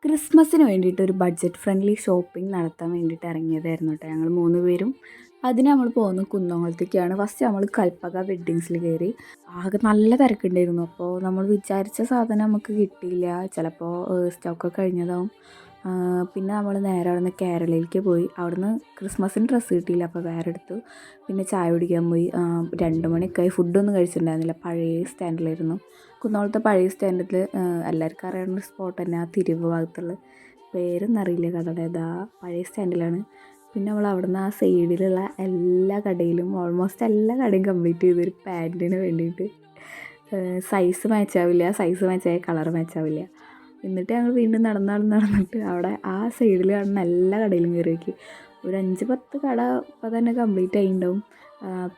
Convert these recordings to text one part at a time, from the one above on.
ക്രിസ്മസിന് വേണ്ടിയിട്ട് ഒരു ബഡ്ജറ്റ് ഫ്രണ്ട്ലി ഷോപ്പിംഗ് നടത്താൻ വേണ്ടിയിട്ട് ഇറങ്ങിയതായിരുന്നു കേട്ടോ. ഞങ്ങൾ 3 പേരും. അതിന് നമ്മൾ പോകുന്നത് കുന്നംകുളത്തേക്കാണ്. ഫസ്റ്റ് നമ്മൾ കൽപ്പക വെഡ്ഡിങ്സിൽ കയറി. ആകെ നല്ല തിരക്കുണ്ടായിരുന്നു. അപ്പോൾ നമ്മൾ വിചാരിച്ച സാധനം നമുക്ക് കിട്ടിയില്ല. ചിലപ്പോൾ സ്റ്റോക്കൊക്കെ കഴിഞ്ഞതാവും. പിന്നെ നമ്മൾ നേരെ അവിടെ നിന്ന് കേരളയിലേക്ക് പോയി. അവിടുന്ന് ക്രിസ്മസിന് ഡ്രസ്സ് കിട്ടിയില്ല, അപ്പോൾ വേറെ എടുത്തു. പിന്നെ ചായ കുടിക്കാൻ പോയി. 2 മണിയൊക്കെയായി. ഫുഡൊന്നും കഴിച്ചിട്ടുണ്ടായിരുന്നില്ല. പഴയ സ്റ്റാൻഡിലായിരുന്നു. കുന്നംകുളത്തെ പഴയ സ്റ്റാൻഡിൽ എല്ലാവർക്കും അറിയാവുന്ന ഒരു സ്പോട്ട് തന്നെ, ആ തിരിവ് ഭാഗത്തുള്ള പേരൊന്നും അറിയില്ല കടയുടെ. ഏതാ പഴയ സ്റ്റാൻഡിലാണ്. പിന്നെ നമ്മൾ അവിടുന്ന് ആ സൈഡിലുള്ള എല്ലാ കടയിലും ഓൾമോസ്റ്റ് എല്ലാ കടയും കംപ്ലീറ്റ് ചെയ്തു. ഒരു പാൻറ്റിന് വേണ്ടിയിട്ട് സൈസ് മാച്ചാവില്ല, സൈസ് മാച്ചായ കളർ മാച്ചാവില്ല. എന്നിട്ട് ഞങ്ങൾ വീണ്ടും നടന്നിട്ട് അവിടെ ആ സൈഡിൽ കാണുന്ന എല്ലാ കടയിലും കയറി നോക്കി. ഒരു 5-10 കട ഇപ്പോൾ തന്നെ കംപ്ലീറ്റ് ആയിട്ടുണ്ടാവും.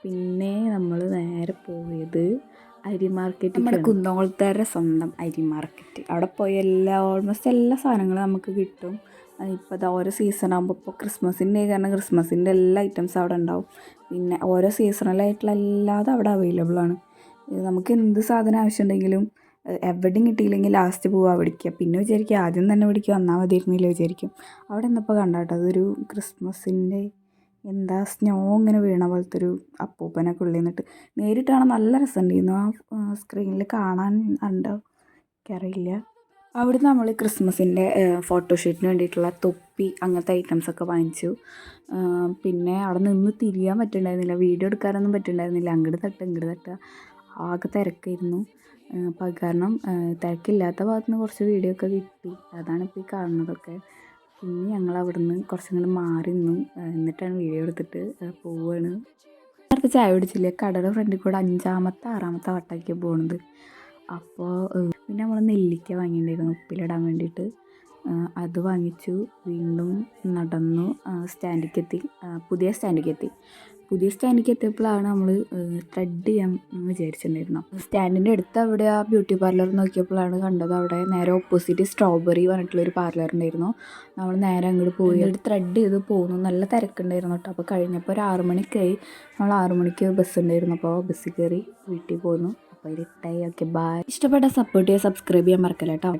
പിന്നെ നമ്മൾ നേരെ പോയത് അരി മാർക്കറ്റ്, നമ്മുടെ കുന്നംകുളത്തുകാരുടെ സ്വന്തം അരി മാർക്കറ്റ്. അവിടെ പോയി ഓൾമോസ്റ്റ് എല്ലാ സാധനങ്ങളും നമുക്ക് കിട്ടും. ഇപ്പോൾ അത് ഓരോ സീസൺ ആകുമ്പോൾ, ഇപ്പോൾ ക്രിസ്മസിൻ്റെ കാരണം ക്രിസ്മസിൻ്റെ എല്ലാ ഐറ്റംസും അവിടെ ഉണ്ടാവും. പിന്നെ ഓരോ സീസണലായിട്ടുള്ള എല്ലാതും അവിടെ അവൈലബിൾ ആണ്. നമുക്ക് എന്ത് സാധനം ആവശ്യമുണ്ടെങ്കിലും എവിടെയും കിട്ടിയില്ലെങ്കിൽ ലാസ്റ്റ് പോവുക പിടിക്കുക. പിന്നെ വിചാരിക്കും ആദ്യം തന്നെ പിടിക്കുക വന്നാൽ മതിയിരുന്നില്ല വിചാരിക്കും. അവിടെ നിന്നപ്പോൾ കണ്ടാട്ടോ അതൊരു ക്രിസ്മസിൻ്റെ എന്താ സ്നോ ഇങ്ങനെ വീണ പോലത്തെ ഒരു അപ്പൂപ്പനൊക്കെ ഉള്ളിൽ നിന്നിട്ട് നേരിട്ട് കാണാൻ നല്ല രസമുണ്ടായിരുന്നു. ആ സ്ക്രീനിൽ കാണാൻ ഉണ്ടോ എനിക്കറിയില്ല. അവിടുന്ന് നമ്മൾ ക്രിസ്മസിൻ്റെ ഫോട്ടോഷൂട്ടിന് വേണ്ടിയിട്ടുള്ള തൊപ്പി അങ്ങനത്തെ ഐറ്റംസൊക്കെ വാങ്ങിച്ചു. പിന്നെ അവിടെ നിന്ന് തിരിയാൻ പറ്റുന്നുണ്ടായിരുന്നില്ല, വീഡിയോ എടുക്കാനൊന്നും പറ്റുന്നുണ്ടായിരുന്നില്ല. അങ്ങോട്ട് തട്ടുക ആകെ തിരക്കായിരുന്നു. അപ്പോൾ അത് കാരണം തിരക്കില്ലാത്ത ഭാഗത്ത് നിന്ന് കുറച്ച് വീഡിയോ ഒക്കെ കിട്ടി. അതാണ് ഇപ്പോൾ ഈ കാണുന്നതൊക്കെ. പിന്നെ ഞങ്ങൾ അവിടുന്ന് കുറച്ചങ്ങോട്ട് മാറി നിന്നു. എന്നിട്ടാണ് വീഡിയോ എടുത്തിട്ട് പോവുകയാണ്. നേരത്തെ ചായ കുടിച്ചില്ല, കടയുടെ ഫ്രണ്ടിൽ കൂടെ 5-6 വട്ടമൊക്കെ പോകുന്നത്. അപ്പോൾ പിന്നെ നമ്മൾ നെല്ലിക്ക വാങ്ങിയിട്ടുണ്ടായിരുന്നു ഉപ്പിലിടാൻ വേണ്ടിയിട്ട്. അത് വാങ്ങിച്ചു. വീണ്ടും നടന്നു സ്റ്റാൻഡിലേക്ക് എത്തി. പുതിയ സ്റ്റാൻഡിലേക്ക് എത്തിയപ്പോഴാണ് നമ്മൾ ത്രെഡ് ചെയ്യാൻ വിചാരിച്ചിട്ടുണ്ടായിരുന്നു. സ്റ്റാൻഡിൻ്റെ അടുത്ത് അവിടെ ആ ബ്യൂട്ടി പാർലർ നോക്കിയപ്പോഴാണ് കണ്ടത്, അവിടെ നേരെ ഓപ്പോസിറ്റ് സ്ട്രോബെറി പറഞ്ഞിട്ടുള്ളൊരു പാർലർ ഉണ്ടായിരുന്നു. നമ്മൾ നേരെ അങ്ങോട്ട് പോയി ത്രെഡ് ചെയ്ത് പോകുന്നു. നല്ല തിരക്കുണ്ടായിരുന്നു കേട്ടോ. അപ്പോൾ കഴിഞ്ഞപ്പോൾ ഒരു 6 മണിക്കായി. നമ്മൾ 6 മണിക്ക് ബസ് ഉണ്ടായിരുന്നു. അപ്പോൾ ബസ്സിൽ കയറി വീട്ടിൽ പോന്നു. അപ്പോൾ ഇരുട്ടായി. Okay bye. ഇഷ്ടപ്പെട്ട സപ്പോർട്ട് ചെയ്യുക, സബ്സ്ക്രൈബ് ചെയ്യാൻ മറക്കല്ല കേട്ടോ.